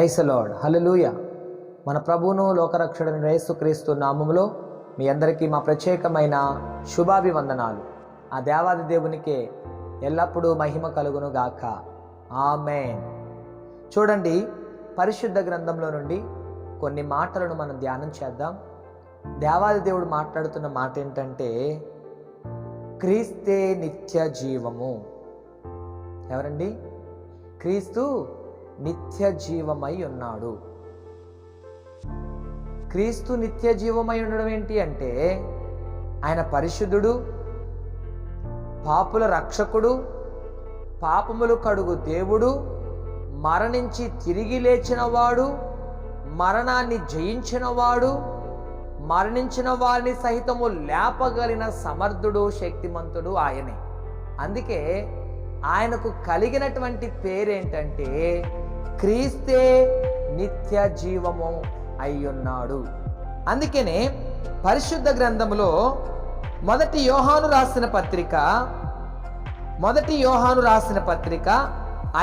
Praise the lord, హల్లెలూయా. మన ప్రభువును లోకరక్షకుడైన యేసుక్రీస్తు నామములో మీ అందరికీ మా ప్రత్యేకమైన శుభాభివందనాలు. ఆ దేవాది దేవునికే ఎల్లప్పుడూ మహిమ కలుగును గాక. ఆమేన్. చూడండి, పరిశుద్ధ గ్రంథంలో నుండి కొన్ని మాటలను మనం ధ్యానం చేద్దాం. దేవాది దేవుడు మాట్లాడుతున్న మాట ఏంటంటే, క్రీస్తే నిత్య జీవము. ఎవరండి? క్రీస్తు నిత్య జీవమై ఉన్నాడు. క్రీస్తు నిత్య జీవమై ఉండడం ఏంటి అంటే, ఆయన పరిశుద్ధుడు, పాపుల రక్షకుడు, పాపములు కడుగు దేవుడు, మరణించి తిరిగి లేచినవాడు, మరణాన్ని జయించినవాడు, మరణించిన వారిని సహితము లేపగలిగిన సమర్థుడు, శక్తిమంతుడు ఆయనే. అందుకే ఆయనకు కలిగినటువంటి పేరేంటంటే, క్రీస్తే నిత్య జీవము అయ్యున్నాడు. అందుకనే పరిశుద్ధ గ్రంథములో మొదటి యోహాను రాసిన పత్రిక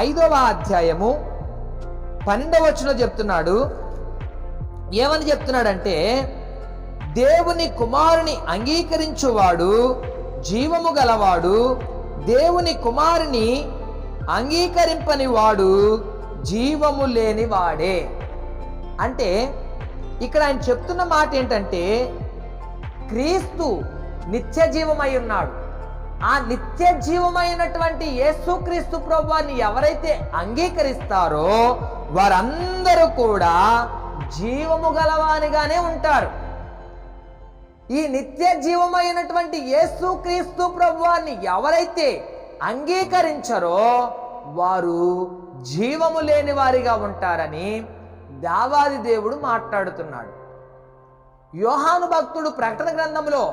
5వ అధ్యాయము 12వ వచనంలో చెప్తున్నాడు. ఏమని చెప్తున్నాడంటే, దేవుని కుమారుని అంగీకరించువాడు జీవము గలవాడు, దేవుని కుమారుని అంగీకరింపని వాడు జీవము లేని వాడే. అంటే ఇక్కడ ఆయన చెప్తున్న మాట ఏంటంటే, క్రీస్తు నిత్య జీవమై ఉన్నాడు. ఆ నిత్య జీవమైనటువంటి యేసుక్రీస్తు ప్రభువాన్ని ఎవరైతే అంగీకరిస్తారో వారందరూ కూడా జీవము గలవానిగానే ఉంటారు. ఈ నిత్య జీవమైనటువంటి యేసుక్రీస్తు ప్రభువాన్ని ఎవరైతే అంగీకరించరో వారు జీవము లేని వారిగా ఉంటారని దేవాది దేవుడు మాట్లాడుతున్నాడు. యోహాను భక్తుడు ప్రకటన గ్రంథంలో,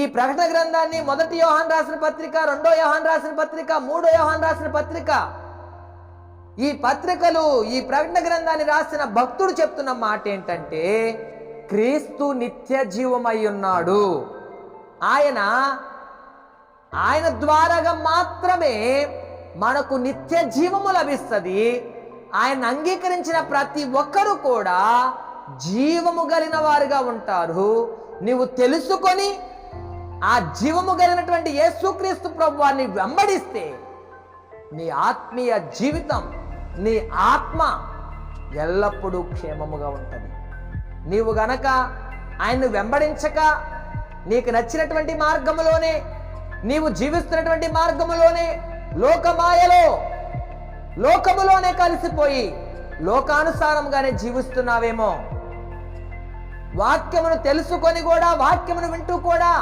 ఈ ప్రకటన గ్రంథాన్ని మొదటి యోహాను రాసిన పత్రిక, 2వ యోహాను రాసిన పత్రిక, 3వ యోహాను రాసిన పత్రిక, ఈ పత్రికలు, ఈ ప్రకటన గ్రంథాన్ని రాసిన భక్తుడు చెప్తున్న మాట ఏంటంటే, క్రీస్తు నిత్య జీవమై ఉన్నాడు. ఆయన ద్వారాగా మాత్రమే మనకు నిత్య జీవము లభిస్తుంది. ఆయన అంగీకరించిన ప్రతి ఒక్కరూ కూడా జీవము కలిగిన వారుగా ఉంటారు. నీవు తెలుసుకొని ఆ జీవము కలిగినటువంటి యేసుక్రీస్తు ప్రభువాన్ని వెంబడిస్తే నీ ఆత్మీయ జీవితం, నీ ఆత్మ ఎల్లప్పుడూ క్షేమముగా ఉంటుంది. నీవు గనక ఆయన్ను వెంబడించక నీకు నచ్చినటువంటి మార్గములోనే, నీవు జీవిస్తున్నటువంటి మార్గములోనే, లోకములోనే కలిసిపోయి లోకానుసారంగానే జీవిస్తున్నావేమో, వాక్యమును తెలుసుకొని కూడా, వాక్యమును వింటూ కూడా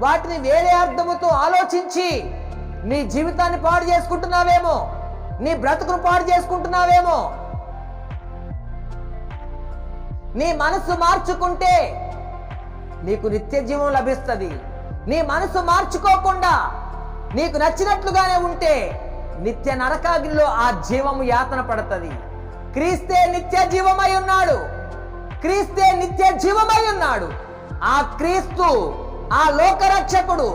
వాటిని వేరే అర్థముతో ఆలోచించి నీ జీవితాన్ని పాడు చేసుకుంటున్నావేమో, నీ బ్రతుకును పాడు చేసుకుంటున్నావేమో. నీ మనసు మార్చుకుంటే నీకు నిత్య జీవం లభిస్తుంది. నీ మనసు మార్చుకోకుండా నీకు నచ్చినట్లుగానే ఉంటే నిత్య నరకాగ్నిలో ఆ జీవము యాతన పడుతుంది. క్రీస్తే నిత్య జీవమై ఉన్నాడు. క్రీస్తే నిత్య జీవమై ఉన్నాడు. ఆ క్రీస్తు, ఆ లోకరక్షకుడు,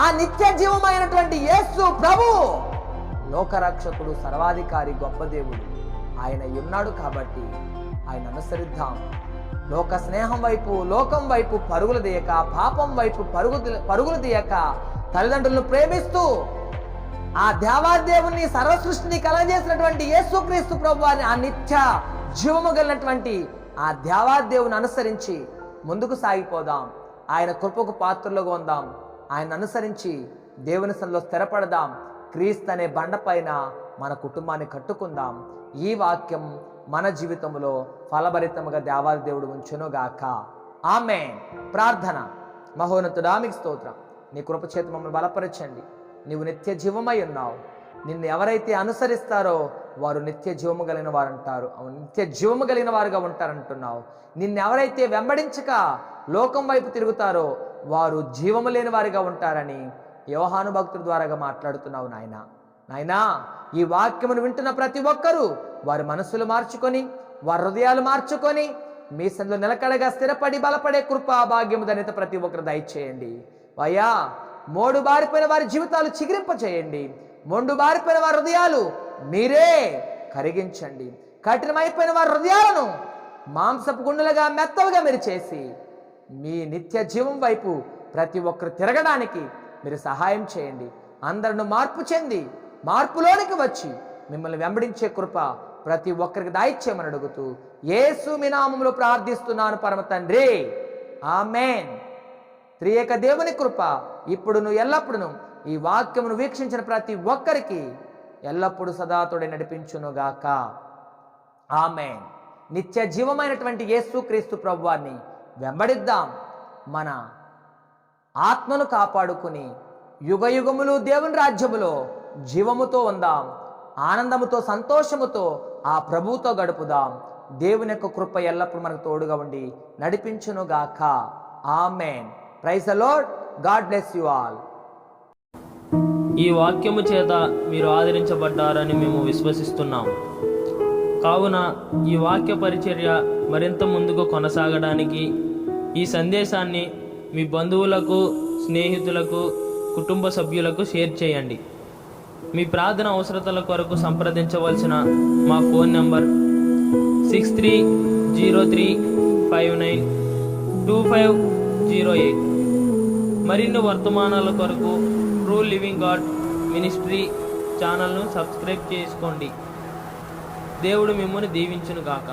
ఆ నిత్య జీవమైనటువంటి యేసు ప్రభు లోకరక్షకుడు, సర్వాధికారి, గొప్ప దేవుడు ఆయన ఉన్నాడు. కాబట్టి ఆయన అనుసరిద్దాం. లోక స్నేహం వైపు, లోకం వైపు పరుగులు తీయక, పాపం వైపు పరుగులు తీయక, తల్లిదండ్రులను ప్రేమిస్తూ ఆ దేవాదేవుని, సర్వసృష్టిని కలగజేసినటువంటి యేసుక్రీస్తు ప్రభువాన్ని, ఆ నిత్య జీవము కలిగినటువంటి ఆ దేవాదేవుని అనుసరించి ముందుకు సాగిపోదాం. ఆయన కృపకు పాత్రలుగా ఉందాం. ఆయన అనుసరించి దేవుని సన్నిధిలో స్థిరపడదాం. క్రీస్తు అనే బండపైన మన కుటుంబాన్ని కట్టుకుందాం. ఈ వాక్యం మన జీవితంలో ఫలభరితముగా దేవాది దేవుడు ఉంచునుగాక. ఆమేన్. ప్రార్థన. మహోన్నతుడా, మీకు స్తోత్రం. నీ కృప చేత మమ్మల్ని బలపరచండి. నీవు నిత్య జీవమై ఉన్నావు. నిన్ను ఎవరైతే అనుసరిస్తారో వారు నిత్య జీవము కలిగిన వారు అంటారు. నిత్య జీవము కలిగిన వారుగా ఉంటారంటున్నావు. నిన్ను ఎవరైతే వెంబడించక లోకం వైపు తిరుగుతారో వారు జీవము లేని వారిగా ఉంటారని యోహాను భక్తుల ద్వారాగా మాట్లాడుతున్నావు నాయనా. ఈ వాక్యమును వింటున్న ప్రతి ఒక్కరూ వారి మనసులు మార్చుకొని, వారి హృదయాలు మార్చుకొని మీ సన్నిధిలో నిలకడగా స్థిరపడి బలపడే కృపా భాగ్యము ధన్యత ప్రతి ఒక్కరు దయచేయండి. అయ్యా, మోడు బారిపోయిన వారి జీవితాలు చిగిరింప చేయండి. మొండు బారిపోయిన వారి హృదయాలు మీరే కరిగించండి. కఠినమైపోయిన వారి హృదయాలను మాంసపు గుండెలుగా మెత్తవుగా మీరు చేసి మీ నిత్య జీవం వైపు ప్రతి ఒక్కరు తిరగడానికి మీరు సహాయం చేయండి. అందరిని మార్పు చెంది మార్పులోనికి వచ్చి మిమ్మల్ని వెంబడించే కృప ప్రతి ఒక్కరికి దాయిచ్చేయమని అడుగుతూ యేసు మీ నామములో ప్రార్థిస్తున్నాను పరమ తండ్రి, ఆమేన్. త్రియేక దేవుని కృప ఇప్పుడును ఎల్లప్పుడును ఈ వాక్యమును వీక్షించిన ప్రతి ఒక్కరికి ఎల్లప్పుడూ సదాతోడే నడిపించునుగాక, ఆమేన్. నిత్య జీవమైనటువంటి యేసుక్రీస్తు ప్రభువాన్ని వెంబడిద్దాం. మన ఆత్మను కాపాడుకుని యుగయుగములు దేవుని రాజ్యములో జీవముతో ఉందాం. ఆనందముతో సంతోషముతో ఆ ప్రభువుతో గడుపుదాం. దేవుని యొక్క కృప ఎల్లప్పుడూ మనకు తోడుగా ఉండి నడిపించునుగాక, ఆమేన్. Praise the lord. God bless you all. ఈ వాక్యము చేత మీరు ఆదరించబడ్డారని మేము విశ్వసిస్తున్నాం. కావున ఈ వాక్య పరిచర్య మరింత ముందుకు కొనసాగడానికి ఈ సందేశాన్ని మీ బంధువులకు, స్నేహితులకు, కుటుంబ సభ్యులకు షేర్ చేయండి. మీ ప్రార్థన అవసరతల కొరకు సంప్రదించవలసిన మా ఫోన్ నంబర్ 6303592508. మరిన్ని వర్తమానాల కొరకు ట్రూ లివింగ్ గాడ్ మినిస్ట్రీ ఛానల్ను సబ్స్క్రైబ్ చేసుకోండి. దేవుడు మిమ్మల్ని దీవించును గాక.